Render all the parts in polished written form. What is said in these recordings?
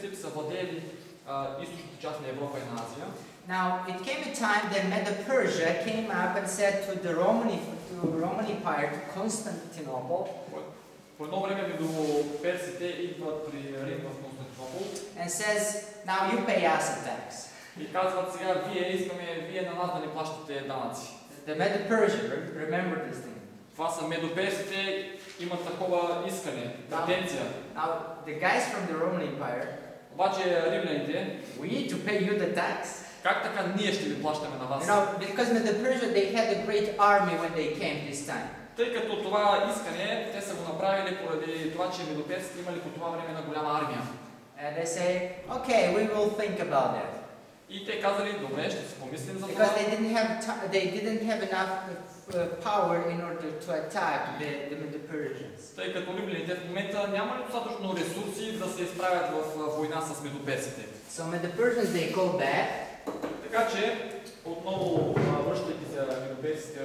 принцип са владели източната част на Европа и на Азия. Now, it came a time that Medo-Persia came up and said to the Roman Empire, to Constantinople, По едно време между персите идват при Рим в Константинопол and says, now you pay us a tax. и казват сега, вие на нас да не плащате данъци. The Medo-Persia, remember this thing. Това са медоперсите, имат такова искане, претенция. Now, the guys from the Roman Empire, Обаче римляните, we need to pay you the tax. как така ние ще ви плащаме на вас? You know, because Medo-Persia, they had a great army when they came this time. Тъй като това искане, те са го направили поради това, че медоперсите имали по това време на голяма армия. And they say, okay, we will think about that. И те казали, добре, ще си помислим за това. Because they didn't have enough power in order to attack the Medo-Persians. Тъй като римляните в момента нямали достатъчно ресурси да се изправят в война с медоперсите. So Medo-Persians, they go back. Така че, отново връщайки се медоперсите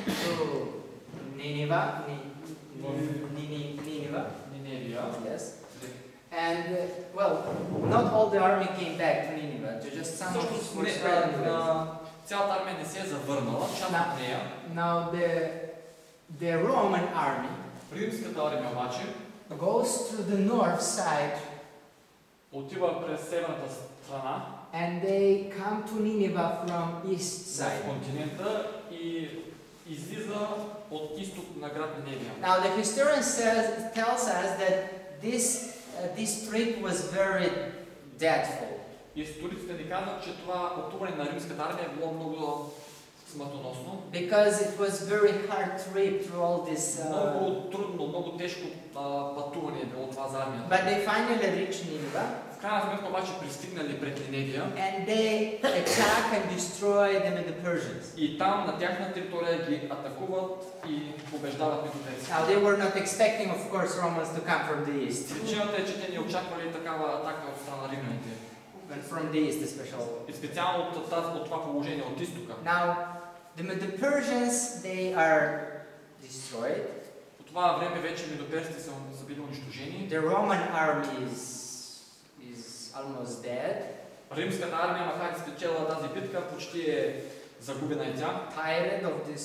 To Nineveh, Ниневия. yes. And well, not all the army came back to Nineveh. Just some of us were spread away. Цялата армия не се е завърнала, част от нея. Now the Roman army Римската армия обаче goes to the north side отива през северната страна and they come to Nineveh from east в side. континента и излиза от изток на град Ниневия. Now the historian tells us that this trip was very deathful. Историците ни казват, че това пътуване на римската армия е било много смъртоносно. Because it was very hard trip through all this. Много трудно, много тежко пътуване е било това за армията. But they finally reached Nineveh. В крайна сметка обаче пристигнали пред Ниневия. And they attack and destroy them in the Persians. И там на тяхна територия ги атакуват и побеждават медоперсите. Now they were not expecting, of course, Romans to come from the east. Причината е, че те не очаквали такава атака от страна на римляните. And from the east, especially. И специално от това положение от изтока. Now, the Persians, they are destroyed. По това време вече медоперсите са били унищожени. The Roman army is almost dead. Римската армия, макар да спечела тази битка, почти е загубена и тя. Tired of this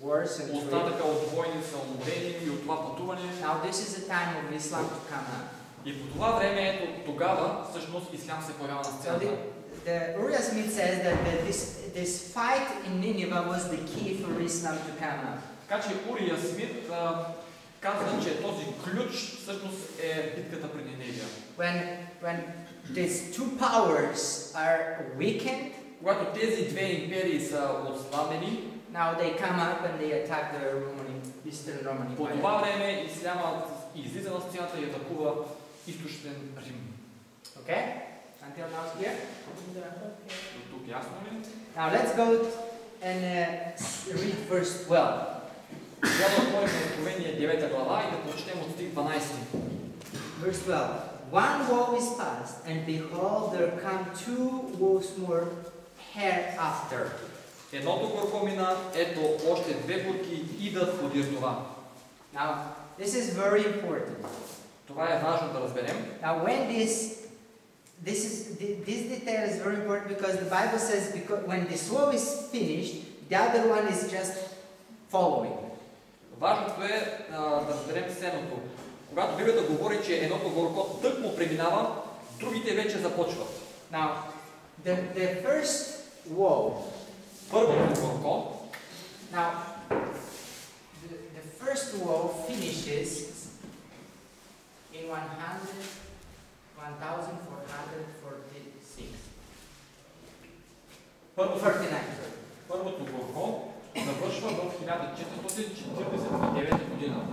wars and trade. Остатъка от войни са умрени и от това пътуване. Now this is the time of Islam to come up. И по това време, ето тогава, всъщност Ислям се появява на сцената. The Uriah Smith says that this fight in Nineveh was the key for Islam to come up. Така че Урия Смит казва, че този ключ всъщност е битката при Ниневия. When these two powers are weakened, когато тези две империи са отслабени, now they come up and they attack the Eastern Roman Empire. По това време Ислямът излиза на сцената и атакува източен Рим. Okay? Until now here? До тук ясно ли? Now let's go and read verse 12. Сега да отворим Откровение 9 глава и да прочетем от стих 12. Verse 12. One woe is past, and behold, there come two woes more hereafter. Едното горко мина, ето още две горки идат подир това. Now, this is very important. Това е важно да разберем. Now, when this detail is very important because the Bible says when this woe is finished, the other one is just following. Важното е да разберем следното. Когато Библията говори, че едното горко тъкмо преминава, другите вече започват. Now, the first woe. Първото горко. Now, the first woe finishes in 1446. Първото горко завършва в 1449 година.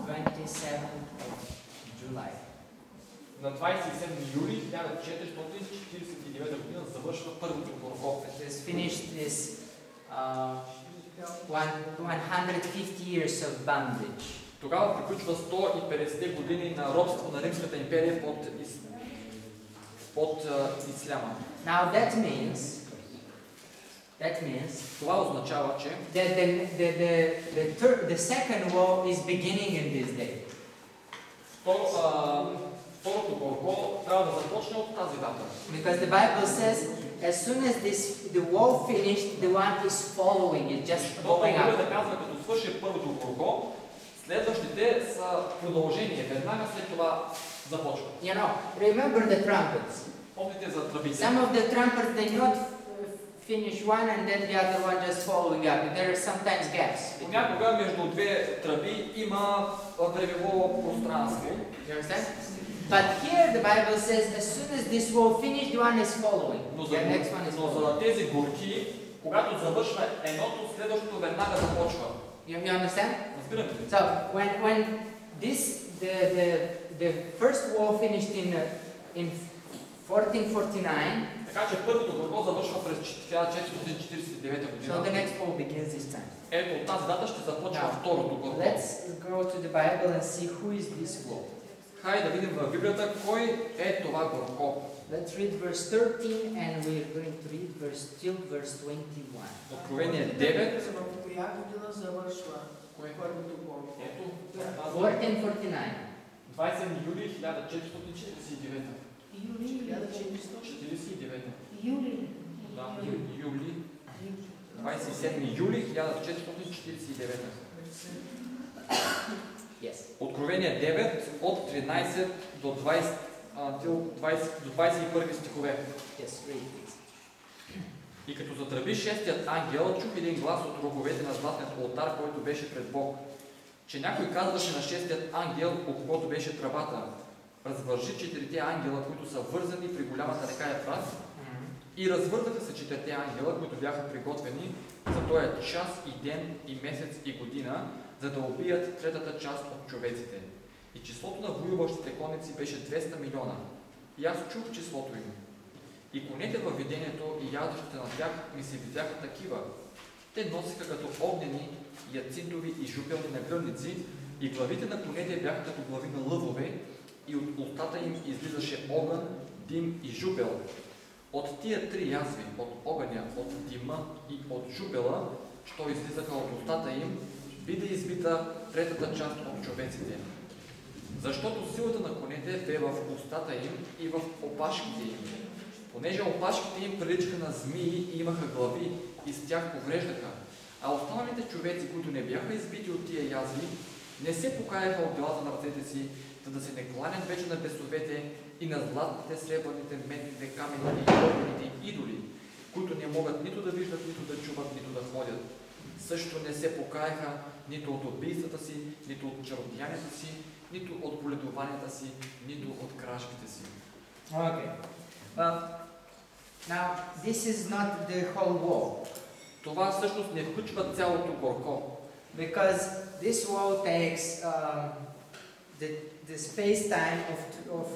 27 July. На 27 юли 1449 година завършва първото горко. It is finished this 150 years of bondage. Тогава приключва 150 години на робство на Римската империя под Исляма. Now that means това означава, че the second woe is beginning in this day. второто горко трябва да започне от тази дата. Because the Bible says, as soon as the wall finished, the one is following it, just Защото going Библията up. казва, като свърши първото горко, следващите са продължение. Веднага след това започват. You know, remember the trumpets. Помните за тръбите? Some of the trumpets, they not finish one and then the other one just following up. There are sometimes gaps. Понякога между две тръби има времево пространство. You understand? But here the Bible says, as soon as this wall finished, the one is following. Но The next one is за following. тези горки, когато завършва едното, следващото веднага започва. You understand? Разбирате ли? So when the first wall finished in 1449, Така че първото горко завършва през 1449 so година. the next wall begins this time. Ето от тази дата ще започва Now, второто горко. let's go to the Bible and see who is this wall. Хайде да видим в Библията кой е това горко. Let's read verse 13 and we're going to read verse 21. Откровение 9. В коя година завършва първото горко? Ето. 1449. 20 юли 1449. Юли 49. Юли. Да, юли. 27 юли 1449. Yes. Откровение 9 от 13 до 20, до 21 стихове. Yes, read please. И като затръби шестият ангел, чух един глас от роговете на златният олтар, който беше пред Бог, че някой казваше на шестият ангел, по когото беше тръбата: развържи четирите ангела, които са вързани при голямата река Ефрат. И развързаха се четирите ангела, които бяха приготвени за този час и ден и месец и година, за да убият третата част от човеците. И числото на воюващите конници беше 200 милиона. И аз чух числото им. И конете във видението и ядущите на тях ми се видяха такива. Те носиха като огнени, яцинтови и жупелни нагръдници, и главите на конете бяха като глави на лъвове, и от устата им излизаше огън, дим и жупел. От тия три язви, от огъня, от дима и от жупела, що излизаха от устата им, биде избита третата част от човеците. Защото силата на конете бе в устата им и в опашките им. Понеже опашките им приличаха на змии и имаха глави, и с тях повреждаха. А останалите човеци, които не бяха избити от тия язви, не се покаяха от делата на ръцете си, за да се не кланят вече на бесовете и на златните, сребърните, медните, камените и огнените идоли, които не могат нито да виждат, нито да чуват, нито да ходят. Също не се покаяха нито от убийствата си, нито от чародеянията си, нито от боледуванията си, нито от кражбите си. Okay. Well, now this is not the whole wall, Това всъщност не включва цялото горко, because this wall takes the space time of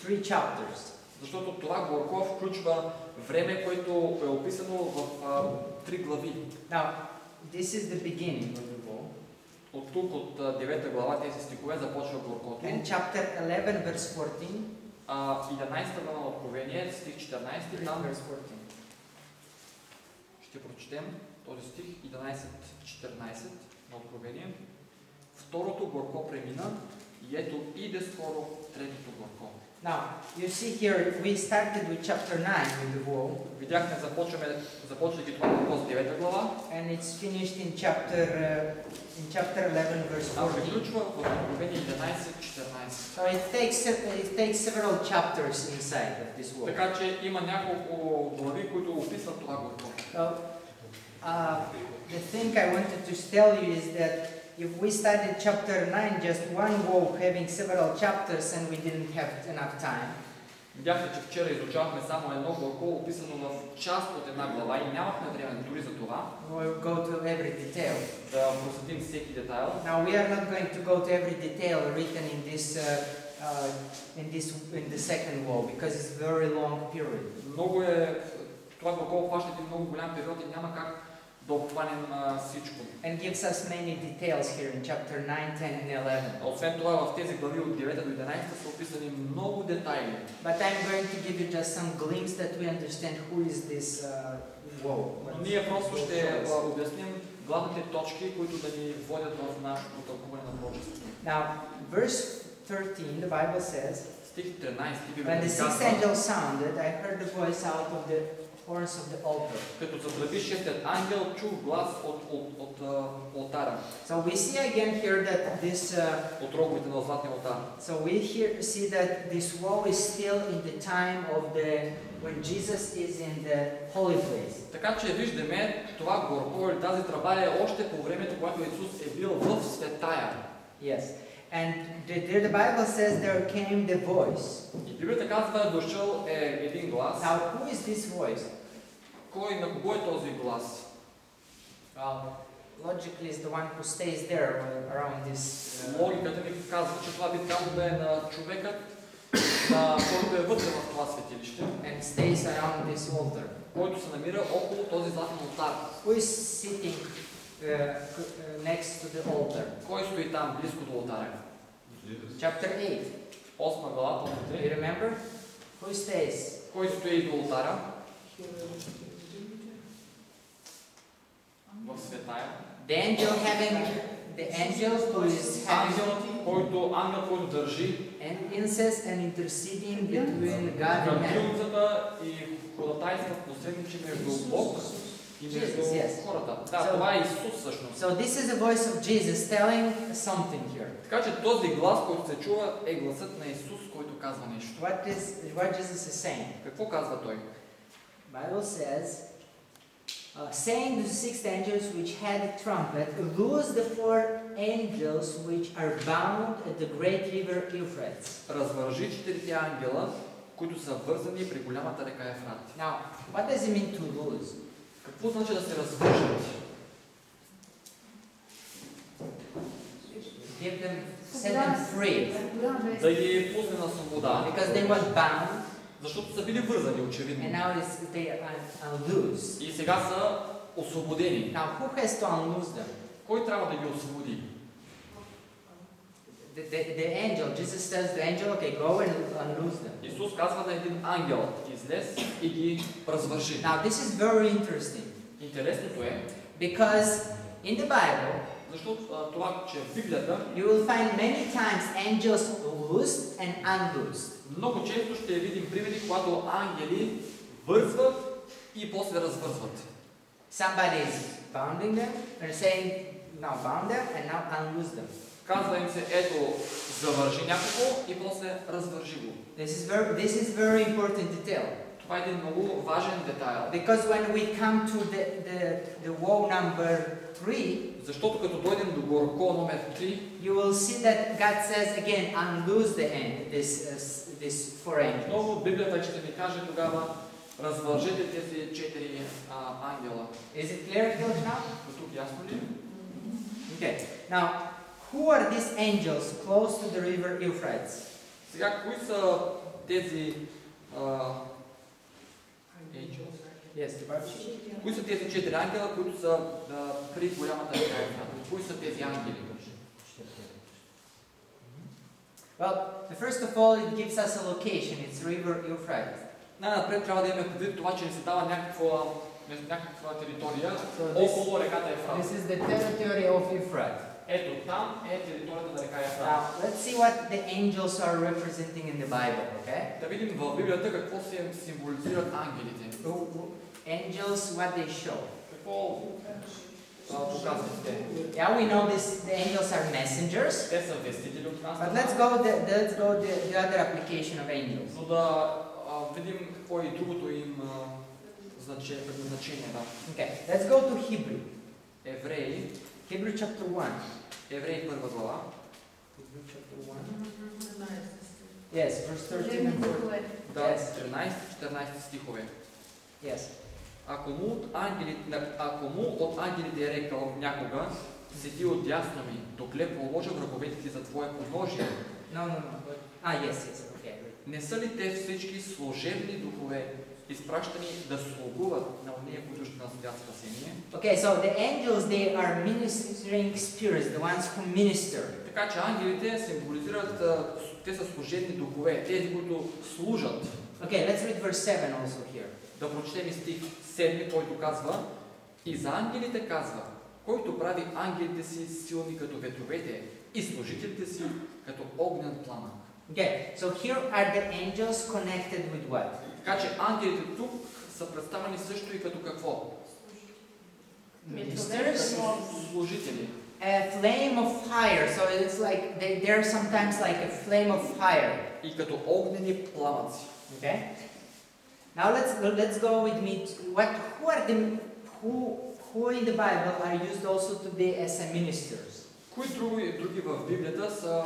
3 chapters. защото това горко включва време, което е описано в 3 глави. Now, this is the beginning of the wall. От тук, от 9 глава, тези стихове започва горкото. And chapter 11, verse 14. 11 глава на Откровение, стих 14, там Verse 14. ще прочетем този стих 11-14 на Откровение. Второто горко премина и ето иде скоро третото горко. Now, you see here, we started with chapter 9 with the wall, Видяхме, започвайки това горко с 9 глава, and it's finished in chapter 11, verse а 14. приключва в Откровение 11-14. So it takes several chapters inside of this wall. Така че има няколко глави, които описват това горко. So, the thing I wanted to tell you is that if we studied chapter 9, just one wall having several chapters and we didn't have enough time, Видяхте, че вчера изучавахме само едно горко, описано в част от една глава и нямахме време дори за това we'll go to every detail. да просветим всеки детайл. Now we are not going to go to every detail written in the second wall because it's a very long period. Това горко обхваща един много голям период и няма как да обхванем всичко. And gives us many details here in chapter 9, 10 and 11. Освен това, в тези глави от 9 до 11 са описани много детайли. But I'm going to give you just some glimpse that we understand who is this wall. Но ние просто ще обясним главните точки, които да ни водят в нашето тълкуване на пророчеството. Now, verse 13, the Bible says, Стих 13 when Библията the ни sixth казва, angel sounded, I heard the voice out of the horns of the altar. като затръби шестият ангел, чух глас от олтара, So we see again here that this, от роговете на златния олтар. so we here see that this wall is still in the time of when Jesus is in the holy place. Така че виждаме това горко или тази тръба е още по времето, когато Исус е бил в светая. Yes. And the Bible says there came the voice. И Библията казва, дошъл е един глас. Now, who is this voice? Кой, на кого е този глас? Well, logically, is the one who stays there around this. Логиката ни казва, че това би трябвало да е на човекът, който е вътре в това светилище, And stays around this altar. който се намира около този златен олтар. Who is sitting next to the altar? Кой стои там, близко до олтара? Chapter 8. 8 глава, Do you помните? remember? Who stays? Кой стои до олтара? В светая. The angel who is having Ангел, който държи an incense and interceding between God and man. кадилницата и ходатайства посредничи между Бог и между Yes. хората. Да, това е Исус всъщност. So this is the voice of Jesus telling something here. Така че този глас, който се чува, е гласът на Исус, който казва нещо. What Jesus is saying? Какво казва той? Bible says, saying to the six angels which had a trumpet, loose the four angels which are bound at the great river Euphrates. Развържи четирите ангела, които са вързани при голямата река Ефрат. Now, what does it mean to lose? Какво значи да се развържат? Set them free, Да ги пусне на свобода, because they were bound защото са били вързани, and очевидно. now they are loose. И сега са освободени. Now, who has to unloose them? Кой трябва да ги освободи? The angel. Jesus tells the angel, okay, go and unloose them. Исус казва на един ангел, излез и ги развържи. Now, this is very interesting Интересното е, because in the Bible, защото това, че в Библията you will find many times angels loosed and unloosed. много често ще видим примери, когато ангели вързват и после развързват. Somebody is bounding them and saying, now bound them and now unloose them. Казва им се, ето, завържи някого и после развържи го. This is very important detail. Това е един много важен детайл. Because when we come to the woe number 3, Защото като дойдем до горко номер 3, you will see that God says again, unloose this four angels. отново Библията ще ни каже тогава, развържете тези 4 ангела. Is it clear till now? До тук ясно ли? Okay. Now, who are these angels close to the river Euphrates? Сега, кои са тези Yes, the Bible. кои са тези 4 ангела, които са при голямата река Ефрат? Кои са тези ангели? Well, first of all, it gives us a location. It's river Euphrates. Най-напред трябва да имаме предвид това, че ни се дава някаква територия около реката Ефрат. This is the territory of Euphrates. Ето там е територията на река Ефрат. Now, let's see what the angels are representing in the Bible, okay? Да видим в Библията какво се символизират ангелите. Angels, what they show. Какво показват те? Yeah, we know the angels are messengers. Те са вестители от нас. But let's go the other application of angels. Но да видим какво е и другото им предназначение. Okay, let's go to Hebrew. Евреи, Hebrew chapter 1. Евреи 1 глава. Hebrew chapter 1. Yes, verse 13 and 14. Да, 13-14 стихове. Yes. Ако му от ангелите е рекал някога, седи отдясно ми, докле положа враговете ти за твое подножие. No. Yes, okay. Не са ли те всички служебни духове, изпращани да слугуват на уния, които ще наследят спасение? Okay, so the angels, they are ministering spirits, the ones who minister. Така че ангелите символизират, те са служебни духове, тези, които служат. Okay, let's read verse 7 also here. Да прочетем стих 7, който казва: и за ангелите казва, който прави ангелите си силни като ветровете и служителите си като огнен пламък. Okay, so here are the angels connected with what? Така че ангелите тук са представени също и като какво? Ministers? Служители. A flame of fire, so it's like they're sometimes like a flame of fire. И като огнени пламъци. Okay. Now let's go with me. Who in the Bible are used also to be as a ministers? Кои други в Библията са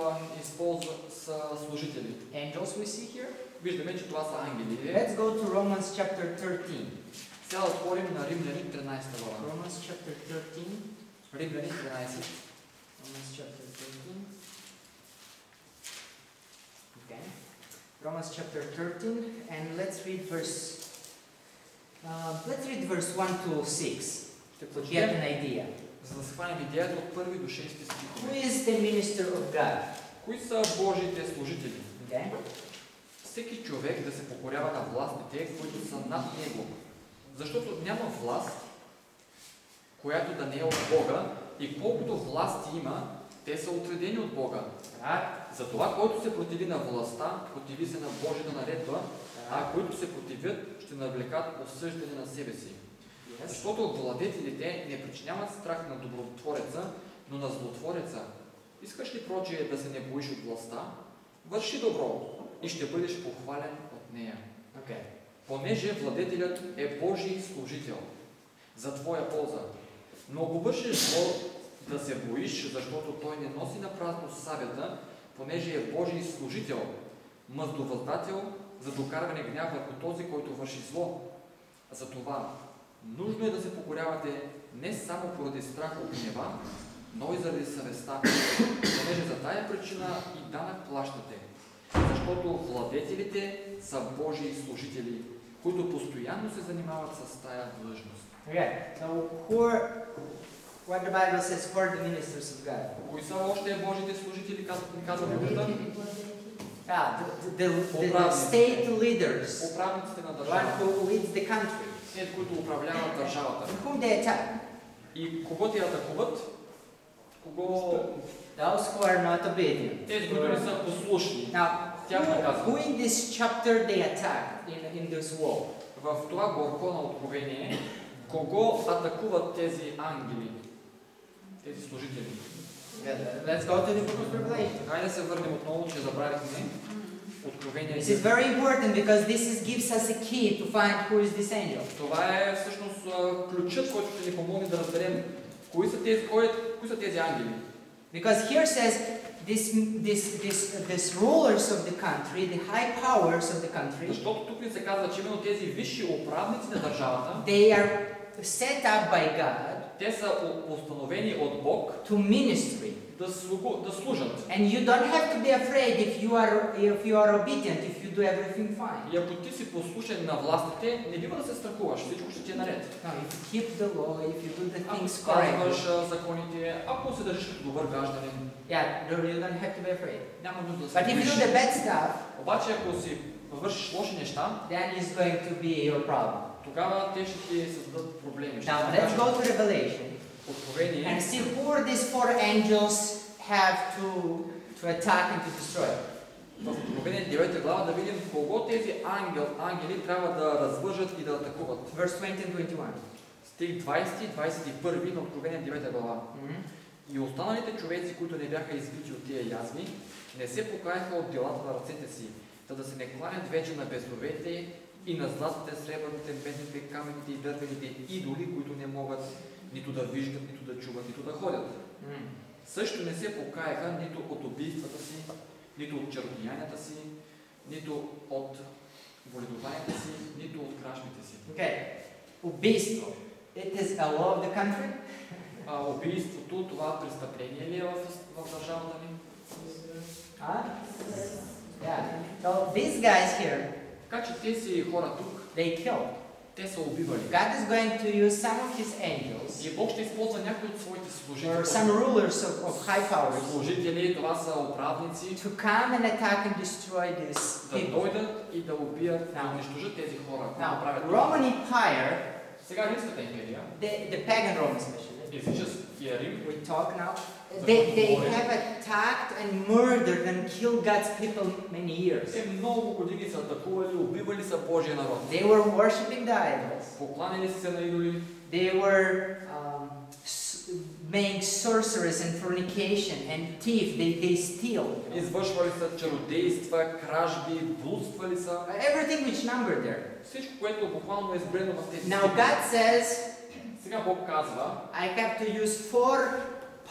служители? Angels we see here. Виждаме, че това са ангели. Let's go to Romans chapter 13. Сега отворим на Римляни 13 глава. Romans chapter 13. Римляни 13. Romans chapter 13. Okay. Romans chapter 13, and let's read verse 1 to 6 Ще to get прочетем, an idea. за да схванем идеята от 1 до 6 Who стихове. is the minister of God? Кои са Божиите служители? Okay. Всеки човек да се покорява на властите, които са над него. Защото няма власт, която да не е от Бога, и колкото власти има, те са отредени от Бога. Затова, който се противи на властта, противи се на Божията наредба, а които се противят, ще навлекат осъждане на себе си. Защото владетелите не причиняват страх на добротвореца, но на злотвореца. Искаш ли прочие да се не боиш от властта? Върши добро и ще бъдеш похвален от нея. Okay. Понеже владетелят е Божий служител за твоя полза. Но ако вършиш зло, да се боиш, защото той не носи на празно сабята, понеже е Божий служител, мъздовъздател за докарване гняв върху този, който върши зло. Затова нужно е да се покорявате не само поради страх от гнева, но и заради съвестта, понеже за тая причина и данък плащате. Защото владетелите са Божии служители, които постоянно се занимават с тая длъжност. Okay. So what the Bible says, who are the ministers of God? Кои са още Божите служители, казва Библията? The state leaders, Управниците на one държавата, who leads the country. тези, които управляват държавата. And whom they attack? И кого те атакуват? Кого? Those who are not obedient. Тези, които не са послушни. Now, Тях наказват. who in this chapter they attack in this wall? В това горко на Откровение, кого атакуват тези ангели, тези служители? Let's go to the book of Revelation. Хайде да се върнем отново, че забравихме Откровение. This is very important because gives us a key to find who is this angel. Това е всъщност ключът, който ще ни помогне да разберем кои са тези ангели. Because here says this rulers of the country, the high powers of the country, Защото тук ни се казва, че именно тези висши управници на държавата, they are set up by God те са установени от Бог to ministry. да служат. And you don't have to be afraid if you are obedient, if you do everything fine. И ако ти си послушен на властите, не бива да се страхуваш, всичко ще ти е наред. No, if you keep the law, if you do the Ако things спазваш correctly, законите, ако се държиш като добър гражданин, yeah, you don't have to be afraid. няма нужда да се But if you do боиш. the bad stuff, Обаче ако си вършиш лоши неща, then it's going to be your problem. тогава те ще ти създадат проблеми. Now let's go to Revelation Откровение. and see who are these four angels have to attack and to destroy. В Откровение 9 глава да видим кого тези ангели трябва да развържат и да атакуват. Verse 20 and 21. Стих 20-21 на Откровение 9 глава. И останалите човеци, които не бяха избити от тия язви, не се покаяха от делата на ръцете си, та да се не кланят вече на безовете и на златите, сребърните, бедните, камените и дървените идоли, които не могат нито да виждат, нито да чуват, нито да ходят. Също не се покаяха нито от убийствата си, нито от чернодеянията си, нито от боледуванията си, нито от кражбите си. Okay. Убийство. It is a law of the country. Убийството, това престъпление ли е в държавата ни? Yeah. So these guys here, Така че тези хора тук, they killed. те са убивали. God is going to use some of His angels И Бог ще използва някои от своите or служители. some rulers of high powers Служители, това са управници, to come and attack and destroy these да people. дойдат и да убият, да унищожат тези хора, които Now, правят. Roman Empire, Сега Римската империя, the pagan Rome especially, античния Рим. We talk now. They have attacked and murdered and killed God's people many years. Те много години са атакували, убивали са Божия народ. They were worshipping the idols. Покланяли се на идоли. They were being sorcerers and fornication and thief. They steal. Извършвали са чародейства, кражби, блудствали са. Everything which numbered there. Всичко, което буквално е изброено в тези Now God says, Сега Бог казва, I have to use 4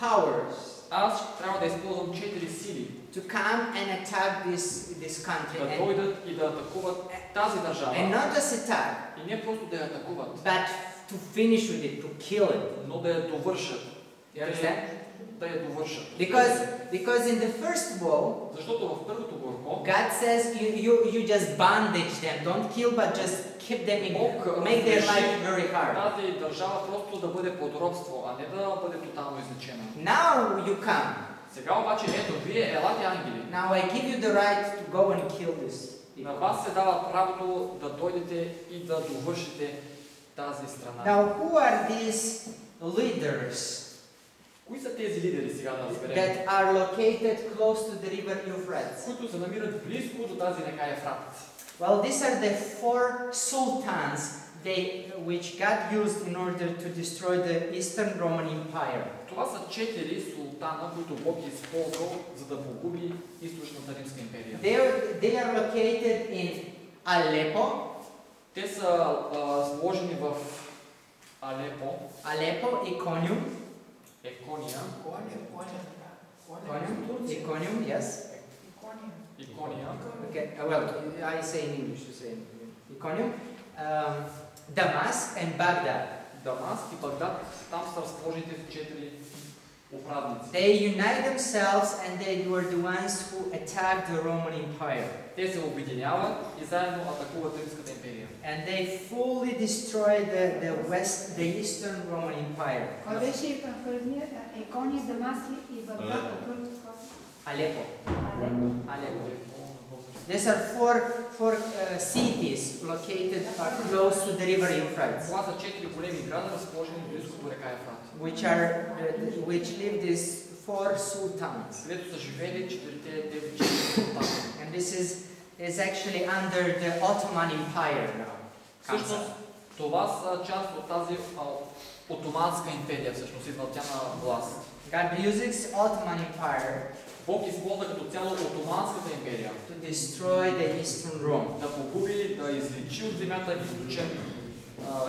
powers аз трябва да използвам 4 сили, to come and attack this country. да дойдат и да атакуват тази държава. And not just attack, И не просто да я атакуват, but to finish with it, to kill it. но да я довършат. You understand? Да я довършат. Because in the first war, Защото в първото борко, God says you just bandage them, don't kill, but just keep them in, make their life very hard. тази държава просто да бъде под робство, а не да бъде тотално излечена. Now you come. Сега обаче, ето, вие, елате ангели. Now I give you the right to go and kill this. На вас се дава правото да дойдете и да довършите тази страна. Now who are these leaders Кои са тези лидери сега да разберем? that are located close to the river Euphrates? Които се намират близко до тази река Ефрат. Well, these are the 4 sultans which God used in order to destroy the Eastern Roman Empire. Това са 4 султана, които Бог е използвал, за да погуби източната римска империя. They are located in Aleppo. Те са сложени в Алепо, Iconium, Екония, Iconium, yes. Икония, Okay, well, I say in English to say Iconium, Damascus and Baghdad. Дамаск и Багдад, там са разположени тези 4 управници. They unite themselves and they were the ones who attacked the Roman Empire. Те се обединяват и заедно атакуват Римската империя. And they fully destroyed the Eastern Roman Empire. Кой беше първият? Икония, Дамаски и Багдад. Aleppo. Aleppo. These are four cities located close to the river Euphrates, Това са 4 големи града, разположени близко до река Ефрат. which live these 4 sultans. Където са живели тези 4 султани. And this is actually under the Ottoman Empire now. Всъщност, това са част от тази Отоманска империя, всъщност идва тя на власт. God uses Ottoman Empire Бог използва като цяло Отоманската империя to destroy the Eastern Rome. да погуби, да излечи от земята източен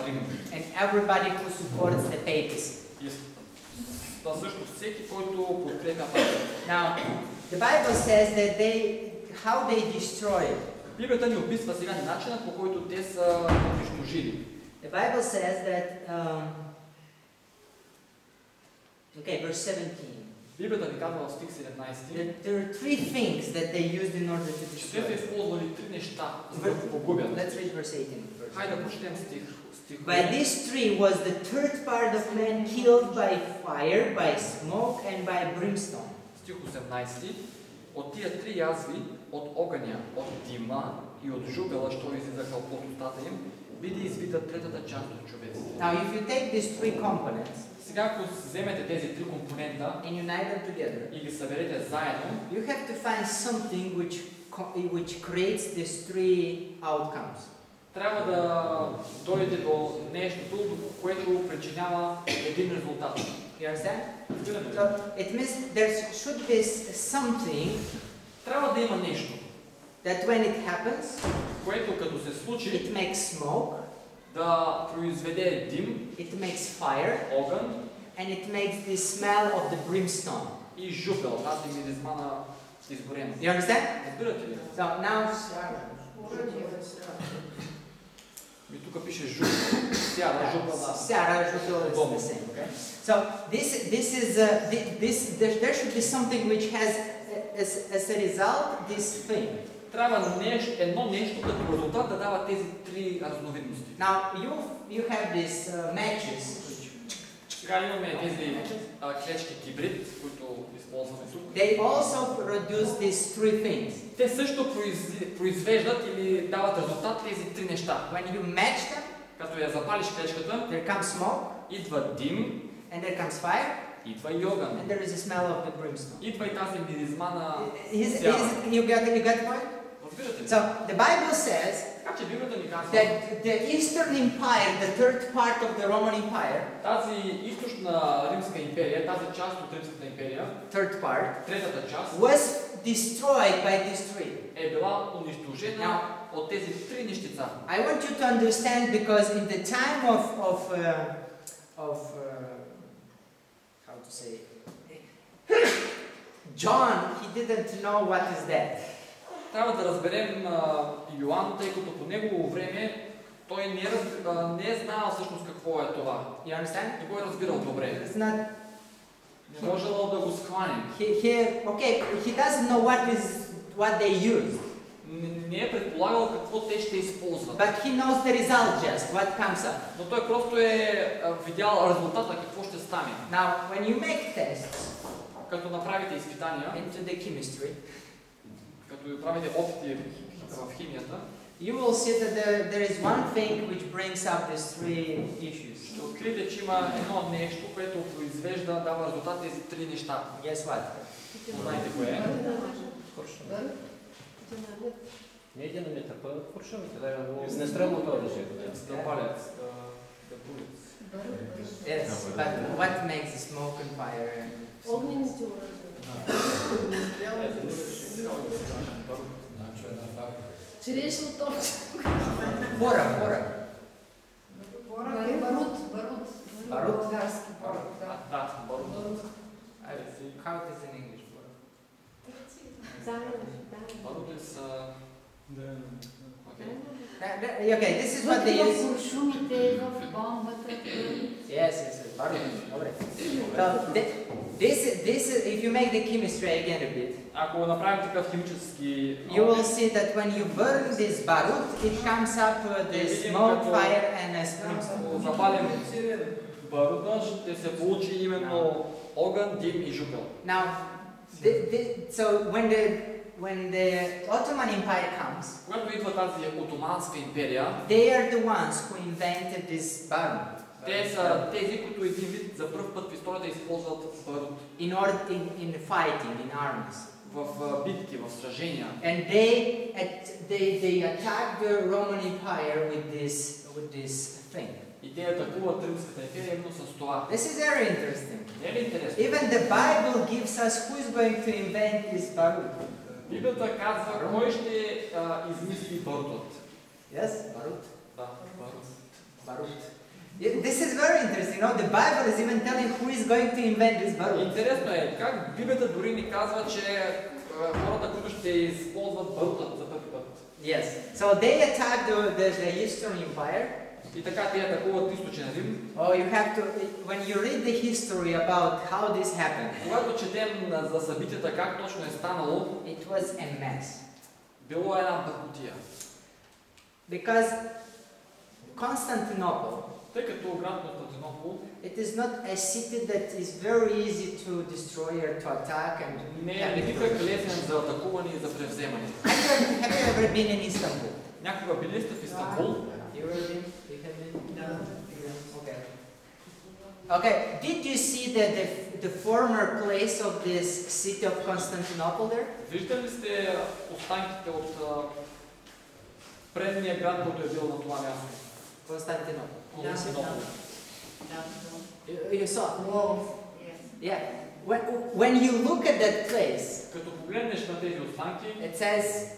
Рим. And everybody who supports the papacy. И също всеки, който подкрепя папата. Now, the Bible says that how they destroy it. Библията ни описва сега начинът, по който те са унищожили. The Bible says that, verse 17. Библията ни казва в стих 17, That there are 3 things that they used in order to че те са destroy. използвали 3 неща, за да погубят. Let's read verse 18 first. Хайде да прочетем стих. By these 3 was the 3rd part of man killed by fire, by smoke, and by brimstone. Стих 18. От тия 3 язви, от огъня, от дима и от жупела, що излизаха от устата им, биде извита третата част от човеците. Now, if you take these 3 components Сега, ако вземете тези 3 компонента and unite them together, и ги съберете заедно, you have to find something which creates these 3 outcomes. трябва да дойдете до нещото, което причинява един резултат. You understand? Разбирате ли? So it means there should be something Трябва да има нещо, that when it happens, което като се случи, it makes smoke, да произведе дим, it makes fire, огън and it makes the smell of the brimstone. и жупел, тази миризма на изгорено. You understand? Разбирате ли? So now, И тук пише жупел. Сяра, жупел, да. Sarah is the same. Okay? So there should be something which has, as a result, this thing. Трябва едно нещо като резултат да дава тези 3 разновидности. Now you have these matches. Сега имаме тези клечки кибрид, които използваме тук. They also produce these 3 things. Те също произвеждат или дават резултат тези 3 неща. When you match them, Като я запалиш клечката, there comes smoke, идва дим and there comes fire, идва и огън. and there is a smell of the brimstone. Идва и тази миризма на Is, сяра. you got the point? Разбирате ли? So the Bible says Така че Библията ни казва, that the Eastern Empire, the third part of the Roman Empire, тази източна Римска империя, тази част от Римската империя, third part, третата част, was destroyed by these three. е била унищожена от тези три нещица. I want you to understand, because in the time of how to say, John, he didn't know what is that. Трябва да разберем Йоан, тъй като по негово време той не е знал всъщност какво е това. You understand? Не го е разбирал добре. It's not. Не можело да го схване. He doesn't know what they use, Не е предполагал какво те ще използват. but he knows the result just what comes up. Но той просто е видял резултата, какво ще стане. Now, when you make tests Като направите изпитания, into the chemistry, като правите опити в химията, you will see that there is one thing which brings up these three issues. ще откриете, че има едно нещо, което произвежда, дава резултат тези три неща. Guess what? Знаете кое е? Не един метър, куршумите, не стръмно това да ще Да палят, да пулят. Yes, but what makes the smoke and fire? Огнените оръжия. Черешно топче. Бора. Барут. Барут? Български барут, да. Да, барут. How it is in English? Bora? Барут е с... Okay, this is what they use. Куршумите, в бомбата. Yes, barut. So if you make the chemistry again a bit, Ако направим такъв химически... you will see that when you burn this barut, it comes up the smoke, fire, and a brimstone. Ако запалим барута, ще се получи именно огън, дим и жупел. Now, so when the Ottoman Empire comes, Когато идва тази Отоманска империя, they are the ones who invented this barut те са тези, които един вид за пръв път в историята използват барут in fighting, in armies. в битки, в сражения. And they attacked the Roman Empire with this thing. И те атакуват Римската империя именно с това. This is very interesting. Не е ли интересно? Even the Bible gives us who is going to invent this barut. Библията казва кой ще измисли барутът. Yes, barut. Да, барут. Barut. This is very interesting. No, the Bible is even telling who is going to invent this barut. Интересно е как Библията дори ни казва, че хората, които ще използват барутът за първи път. Yes. So they attacked the Eastern Empire. И така те атакуват източен Рим. Oh, you have to, when you read the history about how this happened, Когато четем за събитията, как точно е станало, it was a mess. било една бъркотия. Because Constantinople, Тъй като град Константинопол it is not a city that is very easy to destroy or to attack and не е никак лесен за атакуване и за превземане. Have you ever been in Istanbul? Някога били сте в Истанбул? You ever been? You have been? No. Okay. Okay. Did you see the former place of this city of Constantinople there? Виждали ли сте останките от предния град, който е бил на това място? Constantinople. Константинопол. You saw? Walls. Yeah. When you look at that place, Като погледнеш на тези останки, it says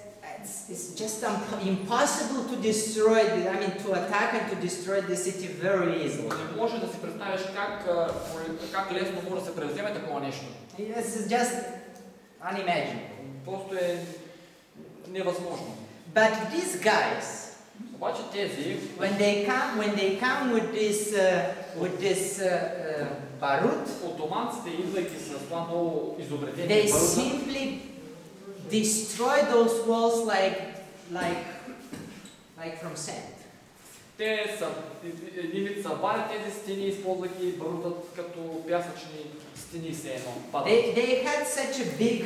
it's just impossible to destroy, to attack and to destroy the city very easily. не можеш да си представиш как лесно може да се превземе такова нещо. It's just unimaginable. Просто е невъзможно. But these guys, Обаче тези, when they come with this barut, отоманците, идвайки с това много изобретение they барута, simply destroy those walls like from sand. те са един вид събарят тези стени, използвайки барутът като пясъчни стени се едно. They had such a big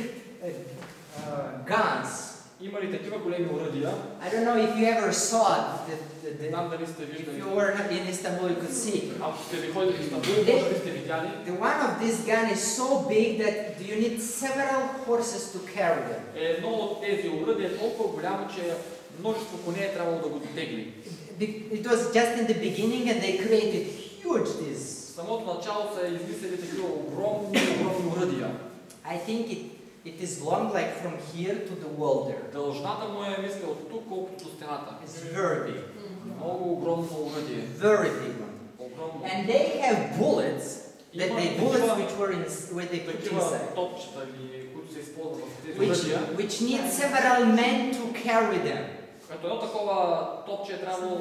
guns. Има ли такива големи оръдия? I don't know if you ever saw the Знам дали сте if виждали. you were in Istanbul, you could see. Ако сте ви ходили в Истанбул, може би сте видяли. The one of this gun is so big that you need several horses to carry them. Едно от тези оръдия е толкова голямо, че множество коне е трябвало да го дотегли. It was just in the beginning and they created huge this. В самото начало са измислили такива огромни оръдия. I think it is long like from here to the wall there. Дължината му е, мисля, от тук, колкото до стената. It's very big. Много огромно оръдие. Very big one. Огромно. And they have bullets, Има bullets такива- which were in, where they put такива inside, топчета, които се използват в тези оръдия. which need several men to carry them. Като едно такова топче е трябвало,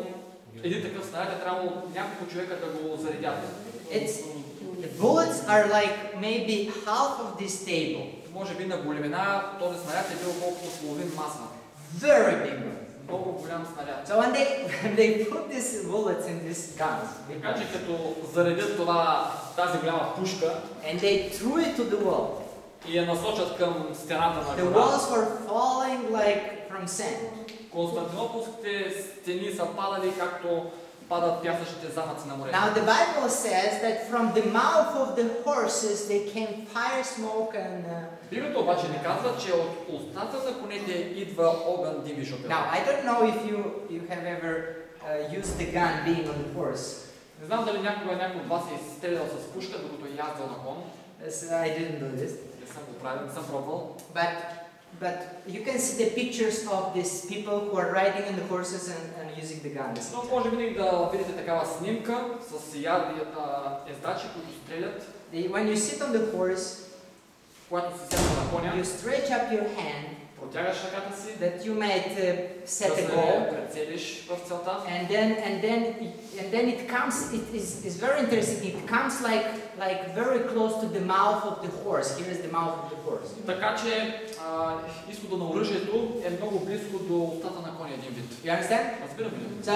един такъв снаряд е трябвало няколко човека да го заредят. The bullets are like maybe half of this table. Може би на големина този снаряд е бил колкото половин маса. Very big one. Много голям снаряд. So when they put these bullets in these guns, Така че като заредят тази голяма пушка and they threw it to the wall, и я насочат към стената на the гора, walls were falling like from sand. Константинополските стени са падали както падат пясъчните замъци на морето. Now the Bible says that from the mouth of the horses they came fire, smoke, and. Библията обаче ни казва, че от устата на конете идва огън, дим и шопел. Now I don't know if you have ever used the gun being on the horse. Не знам дали някой от вас е изстрелял с пушка, докато е яздил на кон. I didn't do this. Не съм го правил, не съм пробвал. But you can see the pictures of these people who are riding on the horses and using the guns. Но може винаги да видите такава снимка с ездачи, които стрелят. When you sit on the horse, Когато се сядаш на коня, you stretch up your hand протягаш ръката си, that you might set да a се goal, прецелиш в целта. and then it comes. It is very interesting. It comes like very close to the mouth of the horse. Here is the mouth of the horse. Така че изхода на оръжието е много близко до устата на коня, един вид. You understand? Разбираме ли? So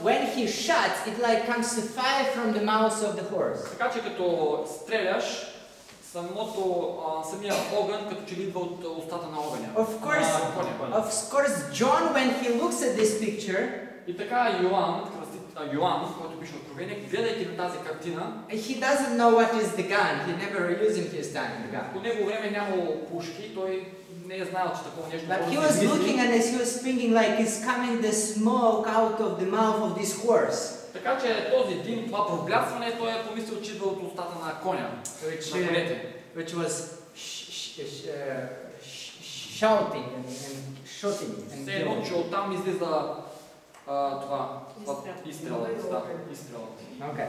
when he shoots, it like comes to fire from the mouth of the horse. Така че като стреляш, самия огън като че ли идва от устата на огъня. Of course, John, when he looks at this picture, И така Йоан, който пише Откровение, гледайки на тази картина, he doesn't know what is the gun. He never used in his time the gun. по него време нямало пушки, той не е знаел, че такова нещо But може he да was се looking измисли. and as he was thinking like it's coming the smoke out of the mouth of this horse, Така че този дим, това проблясване, той е помислил, че идва от устата на коня, на конете. which was shouting and shooting and Все едно, killing. че оттам излиза това изстрелът. Да, изстрелът. Okay.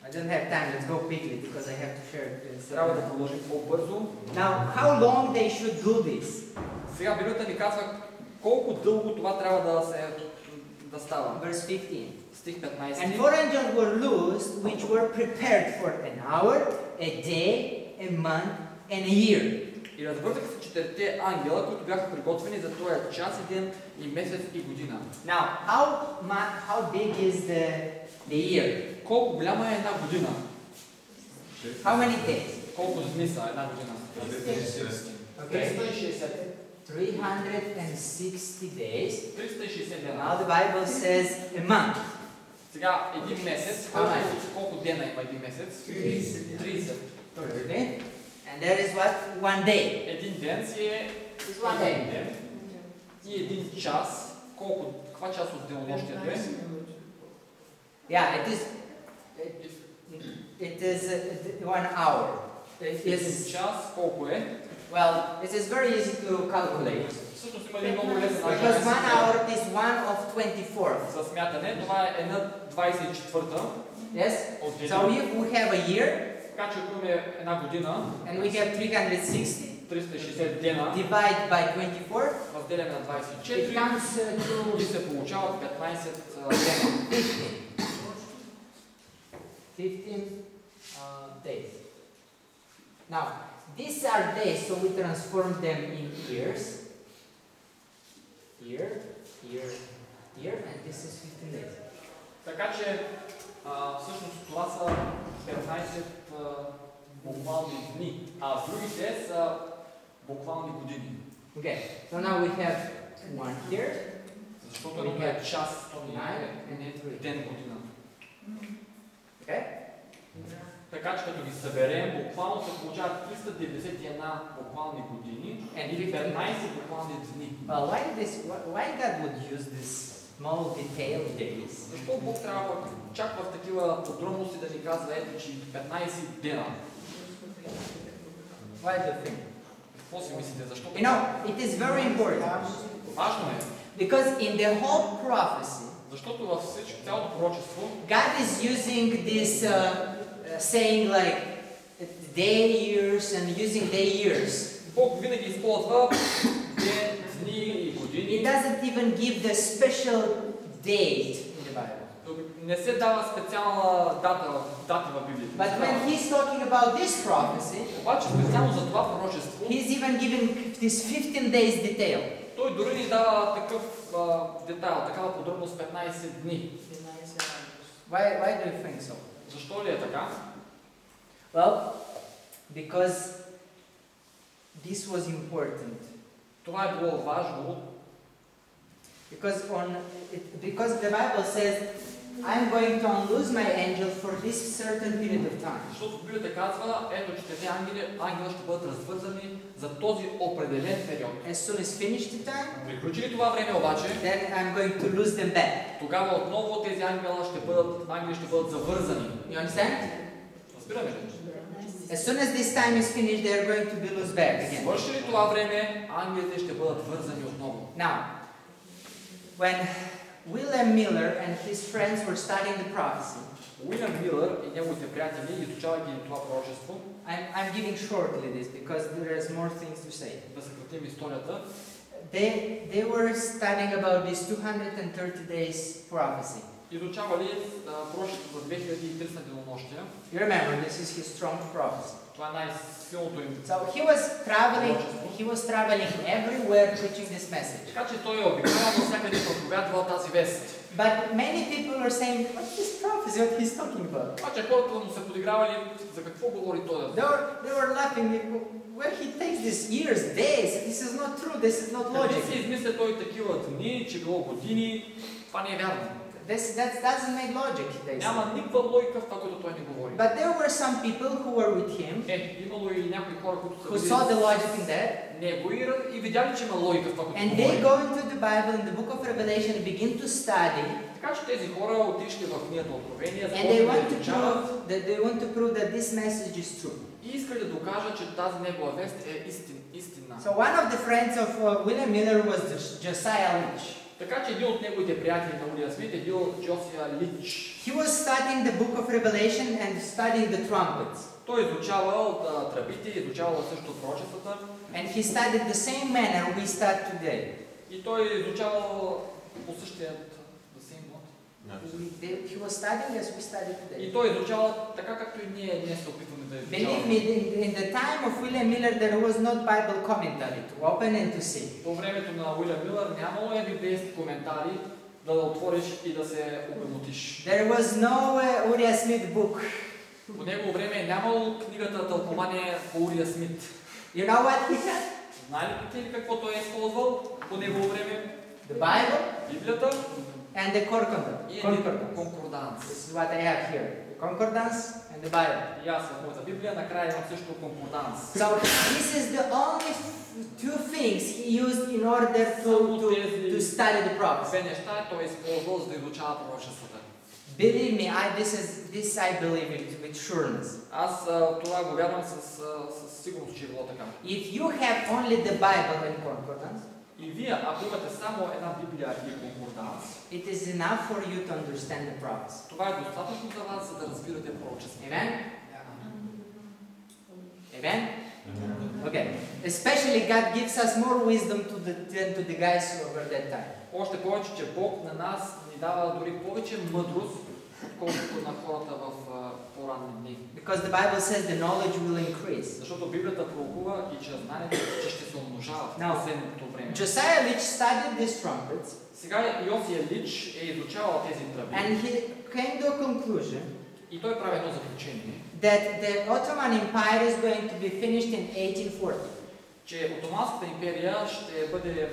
I don't have time. Let's go quickly because I have to share this. Трябва да продължим по-бързо. Now, how long they should do this? Сега Библията ни казва колко дълго това трябва да става. Verse 15. Стих And 15. four angels were loosed, which were prepared for an hour, a day, a month, and a year. И развързаха се четирите ангела, които бяха приготвени за този час и ден и месец и година. Now, how big is the year? Колко голяма е една година? How many days? Колко дни са една година? Okay. 360. 360 days. 360 дена. Now the Bible says a month. Сега един месец, колко дена има един месец? 30. 30. And that is what? One day. Един ден си е It's one day. един ден. И един час, каква част от денонощието е? Yeah, it is 1 hour. It Един is, час, колко е? well, it is very easy to calculate. Всъщност има един много лесен Because 1 начин hour is 1 of 24th. за смятане. Това е една 24-та Yes? от So деня. if we have a year Така че ако имаме една година, and we have 360 360 дена, divided by 24, разделяме на it 24 comes и to се получават 15 дена. 15 days. Now, these are days, so we transform them in years. Year, and this is 15 days. Така че всъщност това са 15 буквални дни, а другите са буквални години. Okay, so now we have one here, Защото едното е час, то не е ден година. Okay? Така че като ги съберем, буквално се получават 391 буквални години или 15 буквални дни. Why God would use this small detail days? Защо Бог трябва чак в такива подробности да ни казва, ето, че 15 дена? Why do you think? Какво си мислите? Защо? You know, it is very important. Важно е. Because in the whole prophecy, Защото във цялото пророчество God is using this saying like day years and using day years. Бог винаги използва дни и He години. doesn't even give the special date in the Bible. Не се дава специална дата в Библията. But when he's talking about this prophecy, Обаче специално за това пророчество, he's even giving this 15 days detail. той дори ни дава такъв детайл, такава подробност 15 дни. Why do you think so? Защо ли е така? Well, because this was important. Това е било важно, Because the Bible says, I'm going to unloose my angel for this certain period of time. защото Библията казва, ето, че тези ангели ще бъдат развързани за този определен период. As soon as finished the time, Приключи ли това време обаче, then I'm going to lose them back. тогава отново тези ангели ще бъдат завързани. You understand? Разбираме ли? As soon as this time is finished, they are going to be loosed back again. Свърши ли това време, ангелите ще бъдат вързани отново. Now, when William Miller and his friends were studying the prophecy, Уилям Милър и неговите приятели, изучавайки това пророчество, I'm giving shortly this because there is more things to say. да съкратим историята, They were studying about this 230 days prophecy. изучавали пророчеството за 2300 денонощия. You remember, this is his strong prophecy. Това е най-силното им. So he was traveling everywhere preaching this message. Така че той е обикновено навсякъде проповядвал тази вест. But many people are saying, what's this prophecy, what he's talking about? Обаче хората му се подигравали за какво говори той. They were laughing, where he takes these years, days, this is not true, this is not Къде logic. си измисля той такива дни, че било години, това не е вярно. That doesn't make logic, they say. Няма никаква логика в това, което той ни говори. But there were some people who were with him, Имало и някои хора, които who saw the logic in that, него и видяли, че има логика в това, което and they говори. go into the Bible, in the book of Revelation, and begin to study, Така че тези хора отишли в книгата Откровение, and they започнали да want to изучават prove that this message is true. и искали да докажат, че тази негова вест е истинна. So one of the friends of William Miller was Josiah Lynch. Така че един от неговите приятели на Уилям Смит е бил Джосия Линч. He was studying the book of Revelation and studying the trumpets. Той изучавал тръбите, изучавал също пророчествата. And he studied the same manner we start today. И той изучавал по същия He was studying as we study today. И той изучавал така, както и ние днес се опитваме да Believe me, изучаваме. in the time of William Miller, there was not Bible commentary to open and to see. По времето на Уилям Милър нямало библейски коментари да отвориш и да се обемотиш. There was no Uriah Smith book. По негово време нямало книгата Тълкование по Урия Смит. You know what he had? Знаете ли какво той е използвал по негово време? The Bible Библията and the concordance. и един конкорданс. This is what I have here. The concordance and the Bible. И аз в моята Библия накрая имам също конкорданс. So this is the only two things he used in order to study the prophecy. Две неща той е използвал, за да изучава пророчествата. Believe me, this I believe it with sureness. Аз това го вярвам със сигурност, че е било така. If you have only the Bible and concordance, И вие, ако имате само една Библия и конкорданс, it is enough for you to understand the prophecy. това е достатъчно за вас, за да разбирате пророчеството. Amen? Amen? Okay. Especially God gives us more wisdom than to the guys over that time. Още повече, че Бог на нас ни дава дори повече мъдрост, отколкото на хората в по-ранни дни. Because the Bible says the knowledge will increase. Защото Библията пророкува и че знанието, че ще се умножава в Now, последното време. Josiah Litch studied these trumpets, Сега Йосия Лич е изучавал тези тръби and he came to a conclusion и той прави едно заключение, that the Ottoman Empire is going to be finished in 1840. че Отоманската империя ще бъде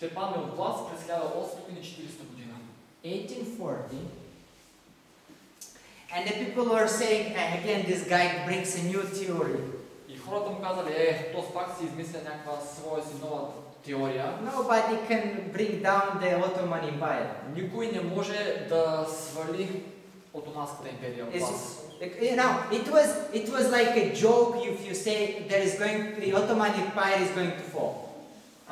ще падне от власт през 1840 година. 1840. And the people were saying, again, this guy brings a new theory. И хората му казали, този пак си измисля някаква своя си нова теория. Nobody can bring down the Ottoman Empire. Никой не може да свали Отоманската империя от власт. You know, it was like a joke if you say the Ottoman Empire is going to fall.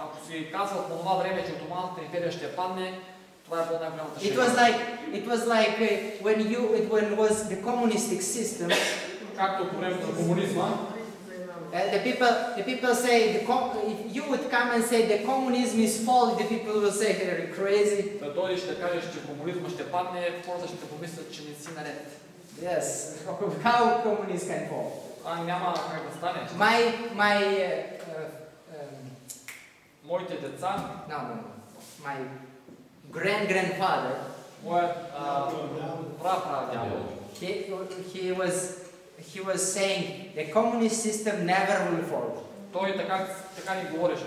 Ако си казват по това време, че Отоманската империя ще падне, това е било най-голямата шега. It was like when it was the communistic system. Както по времето на комунизма, The people say if you would come and say the communism is falling, the people will say you're crazy. да дойдеш да кажеш, че комунизма ще падне, хората ще помислят, че не си наред. Yes, how communism can fall? Няма как да стане. Моите деца, My grandfather, моят прадядо, he was saying the communist system never will fall. той така ни говореше,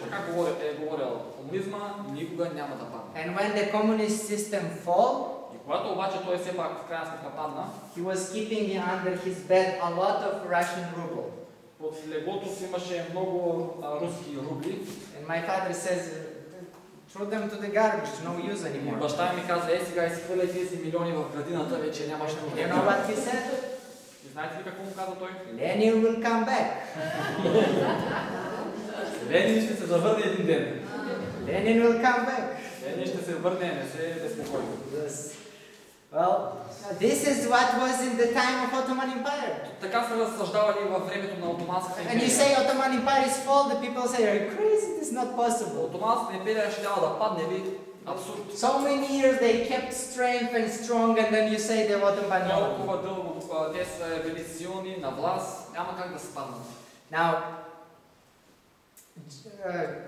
говорил, комунизма никога няма да падне. And when the communist system fall, И когато обаче той все пак в крайна сметка падна, he was keeping under his bed a lot of Russian ruble. под леглото си имаше много руски рубли. And my father says, throw them to the garbage, no use И anymore. баща ми каза, сега изхвърляй тези милиони в градината, вече нямаш нужда. You know what he said? И знаете ли какво му каза той? Lenin will come back. Ленин ще се завърне един ден. Lenin will come back. Ленин ще се върне, не се безпокой. Yes. Well, this is what was in the time of Ottoman Empire. Така са разсъждавали във времето на Отоманската And you империя. say Ottoman Empire is fall, the people say, are you crazy? This is not possible. Отоманската империя ще трябва да падне ли? Абсурд. So many years they kept strength and strong, and then you say the Ottoman Empire. Толкова дълго те са били силни на власт, няма как да се паднат. Now,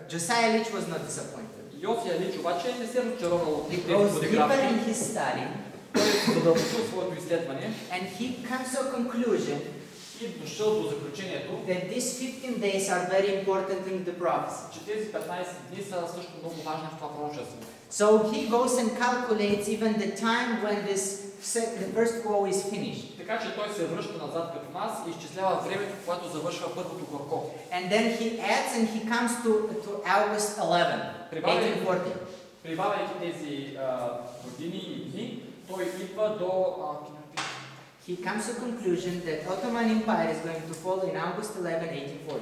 Josiah Leach was not disappointed. Йосия Лич обаче не се разочаровал от He тези goes deeper фотографии. in his study, Той е задълбочил своето изследване and he comes to a conclusion и дошъл до заключението, that these 15 days are very important in the prophecy. че тези 15 дни са също много важни в това пророчество. So he goes and calculates even the time when the first woe is finished. Така че той се връща назад като нас и изчислява времето, когато завършва първото горко. And then he adds and he comes to August 11, 1840. Прибавяйки тези години и дни, той идва до He comes to conclusion that Ottoman Empire is going to fall in August 11, 1840.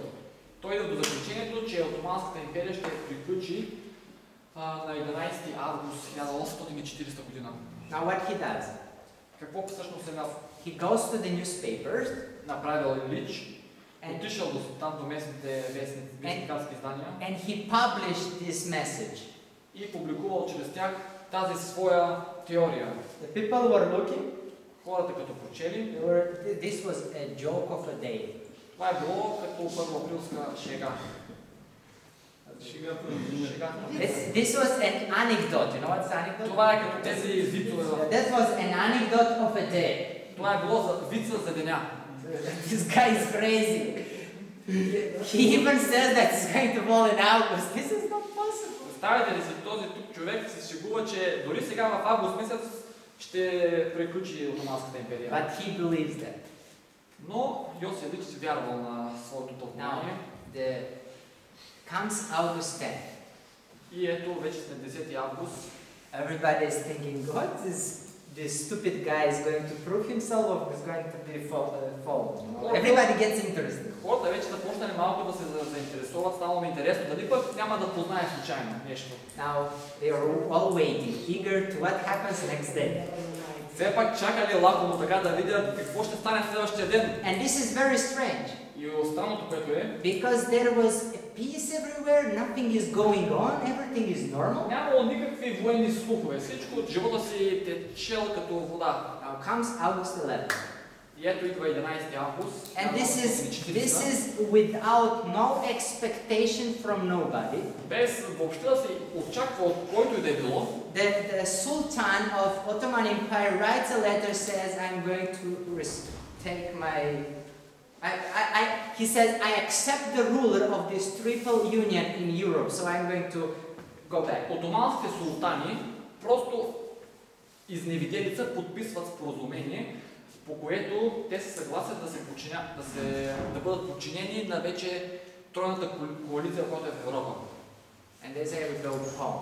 той идва до заключението, че Отоманската империя ще приключи на 11 август 1840 година. Now what he does? Какво всъщност е He goes to the newspapers направил Лич, and, отишъл там до местните вестникарски издания and he published this message. и публикувал чрез тях тази своя теория. The people were looking. Хората като прочели, This was a joke of a day. това е било като първоаприлска шега. This was an anecdote. You know what's anecdote? Това е като тези вицове. That was an anecdote of a day. Това е било за вица за деня. This guy is crazy. He even says that it's going to fall in August. This is not possible. Представете ли си, този тук човек се шегува, че дори сега в август месец ще приключи Отоманската империя. But he believes that. Но Йосия Лич си вярвал на своето тълкование. Comes August 10. И ето вече сме 10 август. Everybody is thinking, what is this stupid guy is going to prove himself or is going to be fallen? Everybody gets interested. Хората вече започнали малко да се заинтересуват, стало ми интересно, дали пък няма да познае случайно нещо. Now they are all waiting, eager to what happens next day. Все пак чакали лакомо така да видят какво ще стане в следващия ден. And this is very strange. И странното, което е, Because there was peace everywhere, nothing is going on, everything is normal. нямало никакви военни слухове. Всичко от живота си течел като вода. Now comes August 11. И ето идва 11 август. And this is without no expectation from nobody. Без въобще да се очаква от който и да е било. The Sultan of Ottoman Empire writes a letter, says, I'm going to take my... he says, I accept the ruler of this triple union in Europe, so I'm going to Go back. Отоманските султани просто изневиделица подписват споразумение, по което те се съгласят да се подчинят, да бъдат подчинени на вече тройната коалиция, която е в Европа. And they say we go home.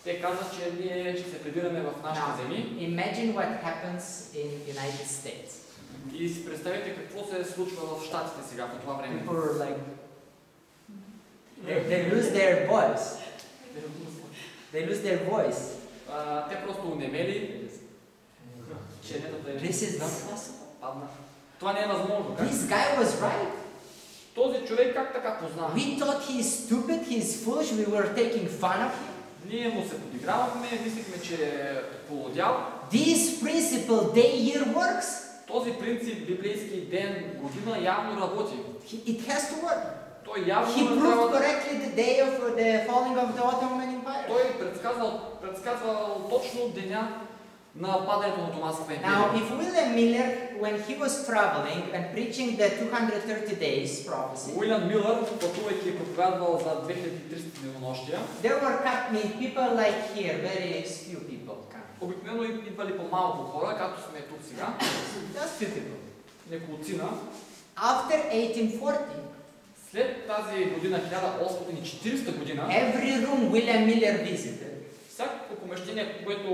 Те казват, че ние ще се прибираме в нашите земи. Imagine what happens in United States. И си представете какво се случва в Щатите сега по това време. People are like, they lose their voice. They lose their voice. Те просто онемели. This is not possible. Това не е възможно. This guy was right. Този човек как така позна? We thought he is stupid, he is foolish, we were taking fun of him. Ние му се подигравахме, мислихме, че е полудял. This principle, day, year works. Този принцип библейски ден, година явно работи. It has to work. Той явно He proved трябва... correctly the day of the falling of the Ottoman Empire. Той предсказвал точно деня на падането на Отоманската империя. Now, if William Miller, when he was traveling and preaching the 230 days prophecy, Уилям Милър, пътувайки и проповядвал за 2300 денонощия, there were people like here, very few people. обикновено идвали по-малко хора, както сме тук сега, Just few people. неколцина. After 1840, След тази година, 1840 година, every room William Miller visited, всяко помещение, което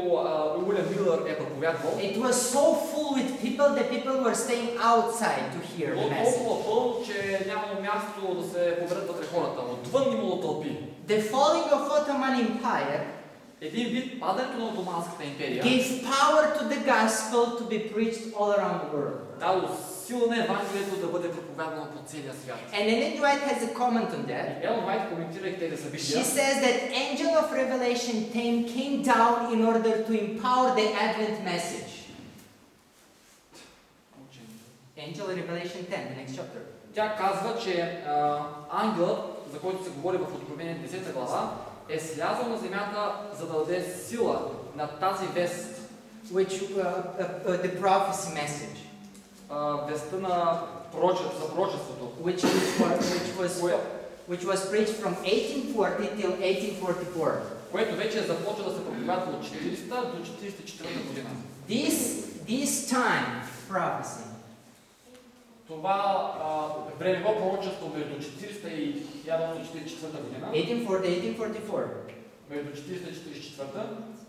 Уилям Милър е проповядвал, it was so full with people that people were staying outside to hear the било message. толкова пълно, че нямало място да се поберат вътре хората. Отвън имало тълпи. The falling of Ottoman Empire Един вид падането на Отоманската империя gave power to the gospel to be preached all around the world. дало сила на Евангелието да бъде проповядвано по целия свят. And Ellen White has a comment on that. Елън Уайт, коментирайки тези She събития, says that angel of revelation came down in order to empower the Advent message. Angel of Revelation 10, the next chapter. тя казва, че ангелът, за който се говори в Откровение 10 глава, е слязъл на земята, за да даде сила на тази вест, The prophecy message, вестта на за пророчеството, which was preached from 1840 till 1844. което вече започва да се проповядва от 400 до 44 година. This time prophecy Това времево пророчество между 400 и 1944 година, 1840-1844. между 400 и 44,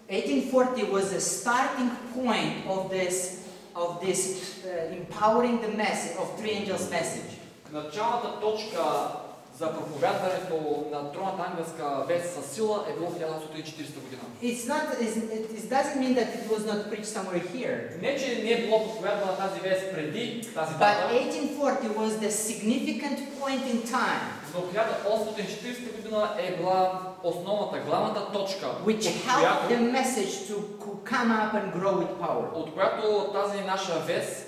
1840 was a starting point of this empowering the message of three angels' message. началната точка за проповядването на троната ангелска вест със сила е било в 1940 година. It doesn't mean that it was not preached somewhere here. Не, че не е било проповядвана тази вест преди тази But дата, 1840 was the significant point in time но 1840 година е била основната, главната точка, which helped the message to come up and grow with power. от която тази наша вест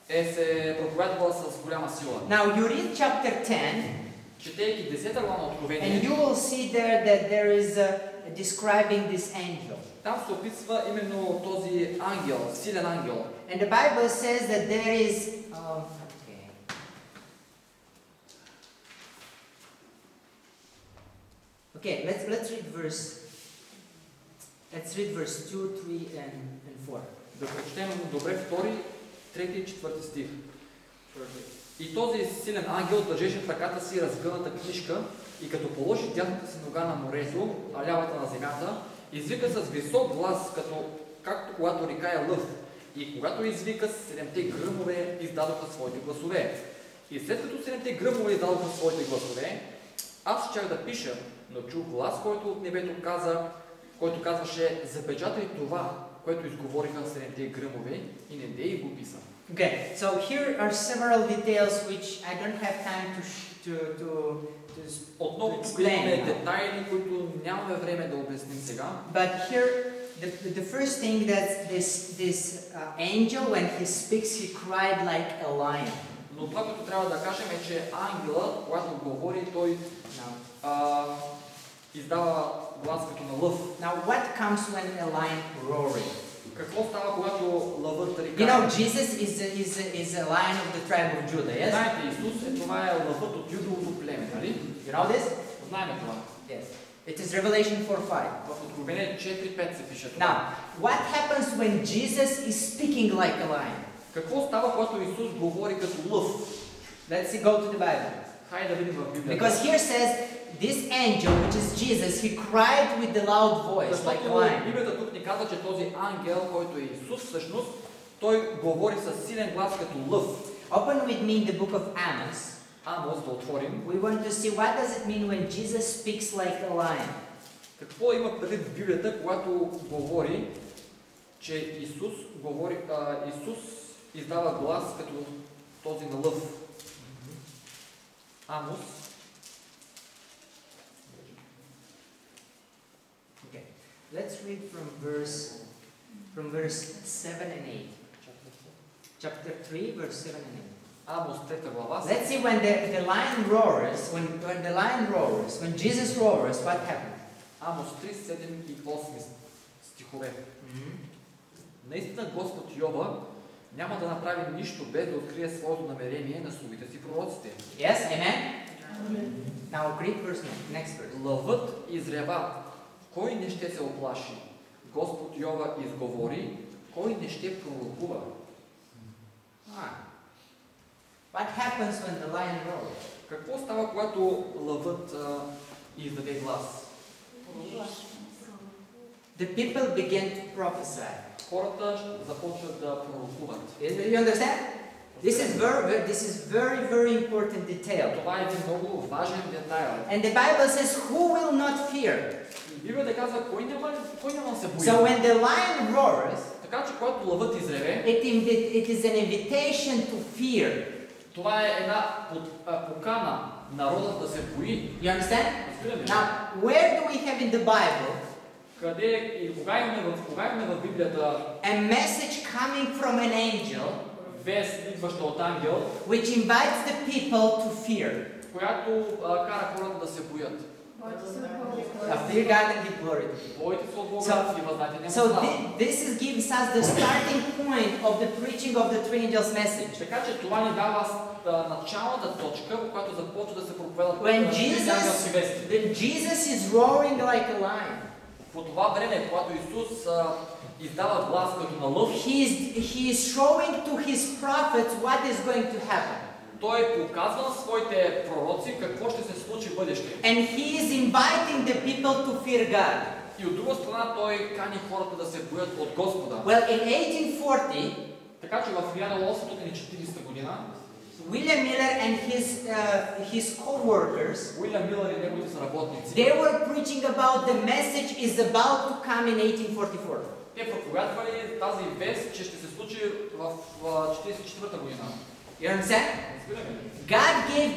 се проповядвала с голяма сила. Now you read chapter 10 Четейки 10 глава на and Откровение, you will see there that there is describing this angel. там се описва именно този ангел, силен ангел. And the Bible says that there is Okay, let's read verse 2, 3 and 4. Да прочетем добре 2, 3 и 4 стих. И този силен ангел държеше в ръката си разгъната книжка и като положи дясната си нога на морето, а лявата на земята, извика с висок глас, както когато река е лъв. И когато извика, седемте гръмове издадоха своите гласове. И след като седемте гръмове издадоха своите гласове, аз щях да пиша, но чух глас, който от небето който казваше: запечатай това, което изговориха седемте гръмове, и не дей го писа. Okay, so here are several details which I don't have time to Отново тук имаме детайли, които нямаме време да обясним сега. But here, the first thing that this angel, when he speaks, he cried like a lion. Но това, което трябва да кажем, е, че ангелът, когато говори, той издава глас като на лъв. Now, what comes when a lion roaring? Какво става, когато лъвът рика? You know, Jesus is a lion of the tribe of Judah, yes? Знаете, Исус това е лъвът от Юдовото племе, нали? You know this? Знаем това. Yes. It is Revelation 4:5. В Откровение 4.5 се пише това. Now, what happens when Jesus is speaking like a lion? Какво става, когато Исус говори като лъв? Let's see, go to the Bible. Хайде да видим в Библията. Because here says, this angel, which is Jesus, he cried with the loud voice like a Защото lion. Библията тук ни казва, че този ангел, който е Исус всъщност, той говори със силен глас като лъв. Open with me in the book of Amos. Амос, да отворим. We want to see what does it mean when Jesus speaks like a lion. Какво има предвид в Библията, когато говори, че Исус издава глас като този на лъв? Амос. Okay. Let's read from verse 7 and 8. Chapter 3, verse 7 and 8. Амос 3 глава. Let's see when the lion roars, when Jesus roars, what happens? Амос 3, 7 и 8 стихове. Наистина Господ Йова няма да направи нищо без да открие своето намерение на слугите си пророците. Yes, amen? Now read verse next verse. Лъвът изрева, кой не ще се оплаши? Господ Йова изговори, кой не ще пророкува? What happens when the lion roars? Какво става, когато лъвът издаде глас? The people begin to prophesy. Хората започват да пророкуват. You understand? This is very important detail. Това е един много важен детайл. And the Bible says, who will not fear? И Библията казва, кой няма да се бои? So when the lion roars, Така че когато лъвът изреве, it is an invitation to fear. това е една покана народът да се бои. You understand? Разбираме ли? Now, where do we have in the Bible Къде и кога имаме в Библията a message coming from an angel вест, идваща от ангел, which invites the people to fear? която кара хората да се боят? Fear God and give glory to Him. Бойте се от Бога и възнайте Него So слава. this gives us the starting point of the preaching of the three angels' message. Така че това ни дава началната точка, в която започва да се проповядат When трите ангелски вести. Jesus is roaring like a lion, По това време, когато Исус издава глас като на лъв, he is showing to his prophets what is going to happen. той показва на своите пророци какво ще се случи в бъдеще. And he is inviting the people to fear God. И от друга страна той кани хората да се боят от Господа. Well, in 1840, Така че в 1840 година William Miller and his co-workers, Уилям Милър и неговите съработници, they were preaching about the message is about to come in 1844. те проповядвали тази вест, че ще се случи в 1944 година. You understand? God gave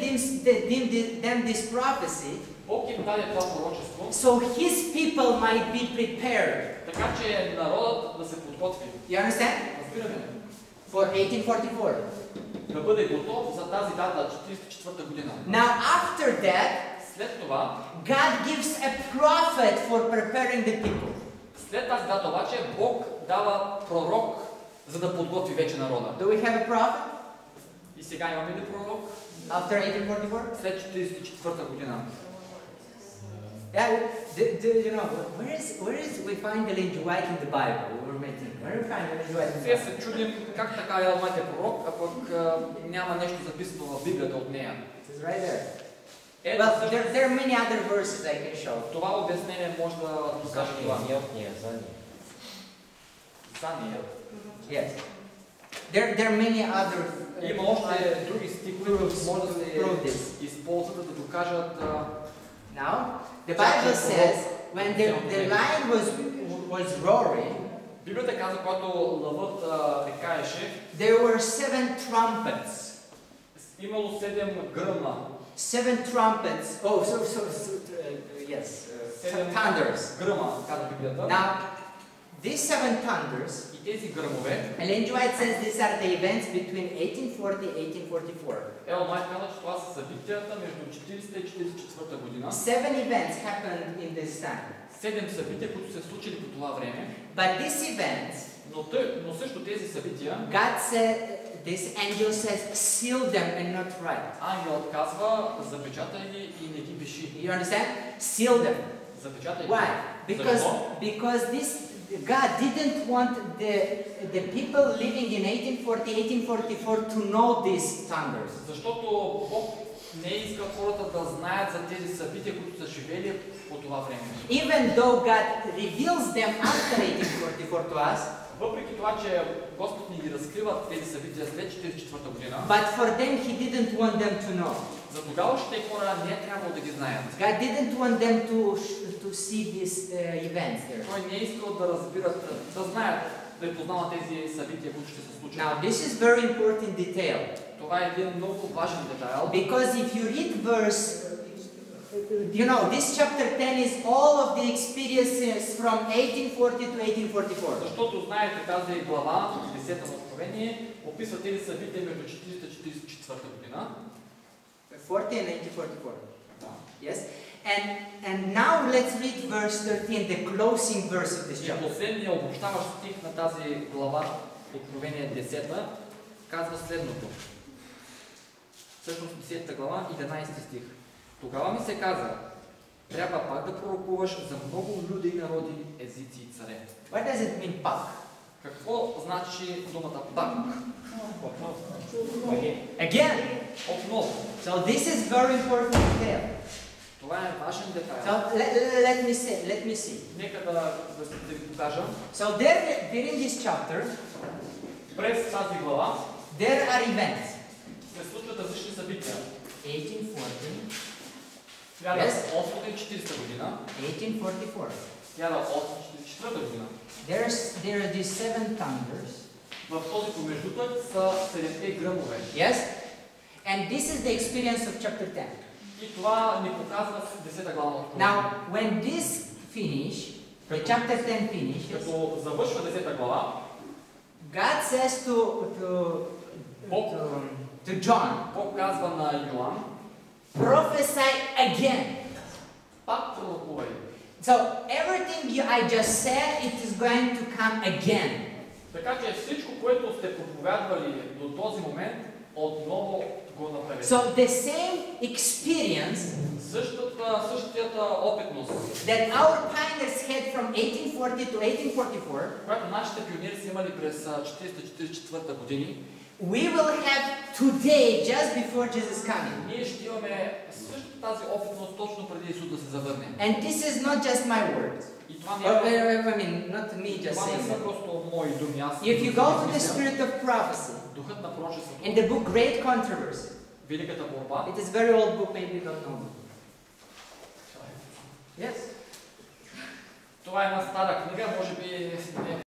them this prophecy Бог им даде това пророчество, so his people might be prepared. така че народът да се подготви. You understand? Разбираме ли? For 1844. Да бъде готов за тази дата, 1944 година. Now after that, След това, God gives a prophet for preparing the people. след тази дата обаче, Бог дава пророк, за да подготви вече народа. Do we have a prophet И сега имаме ли пророк? after 1844? След 1944 година. Yeah, you know, where is we find Ellen G. White in the Bible? We were making. Where do we find Ellen G. White in the Сега Bible? се чудим как така Елен Уайт е пророк, а пък няма нещо записано в Библията от нея. It's right there. Ето, Well, всъщност, there are many other verses I can show. това обяснение може да докаже това. Не от нея, за нея. За нея. Yes. There are many other. Има още други стихове, които може да prove this. се използват, за да докажат Now, the Bible says when the lion was roaring, Библията казва, когато лъвът рекаеше, there were 7 trumpets. имало 7 гръма. 7 trumpets. Oh, yes. 7 Thunders. гръма, казва Библията. Now, these 7 thunders, И тези гръмове, Ellen G. White says these are the events between 1840 and 1844. Елен Уайт казва, че това са събитията между 40 и 44 година. 7 events happened in this time. 7 събития, които се случили по това време. But these events, Но също тези събития, God said, this angel says, seal them and not write. ангелът казва, запечатай ги и не ги пиши. You understand? Seal them. Запечатай. Why? Because, Защо? because God didn't want the people living in 1844 to know these thunders. Защото Бог не иска хората да знаят за тези събития, които са живели по това време. Even though God reveals them after 1844 to us, Въпреки това, че Господ ни ги разкрива тези събития след 1944 година, but for them He didn't want them to know. за тогавашните хора не е трябвало да ги знаят. God didn't want them to see these events there. Той не е искал да разбират, да знаят, да познават тези събития, които ще се случат. Now this is very important detail. Това е един много важен детайл. Because if you read verse, you know, this chapter 10 is all of the experiences from 1840 to 1844. Защото знаете, тази глава, 10 на Откровение, описва тези събития между 444 година. 40 and 1844. Да. Yes? And now let's read verse 13, the closing verse of this И chapter. последния обобщаващ стих на тази глава, Откровение 10, казва следното. Всъщност 10 глава, 11 стих. Тогава ми се каза, трябва пак да пророкуваш за много люди и народи, езици и царе. What does it mean, pak? Какво значи думата пак? Again. Отново. So this is very important detail. Това е важен So детайл. let me see. Нека да ви покажа. So there in this chapter, През тази глава there are events. се случват различни събития. 1840, 1840 година, 1844. 1844 година. There are these 7 thunders. В този помеждутък са 7 гръмове. Yes? And this is the experience of chapter 10. И това ни показва 10 глава от Откровение. Now, when this finish, the chapter 10 finishes, Като завършва 10 глава, God says to John, Бог казва на Йоан, prophesy again. пак пророкувай. So everything I just said, it is going to come again. Така че всичко, което сте проповядвали до този момент, отново го направете. So the same experience Същата опитност, that our pioneers had from 1840 to 1844, която нашите пионери са имали през 444 години, we will have today, just before Jesus coming. ние ще имаме същата тази опитност точно преди Исус да се завърне. And this is not just my words. И това I не е mean, not me just това не saying са that. просто мои думи. Аз If you go to the мисля, spirit of prophecy, духът на пророчеството, in the book Great Controversy, Великата борба, it is a very old book, maybe you don't know. Yes. това е една стара книга, може би не е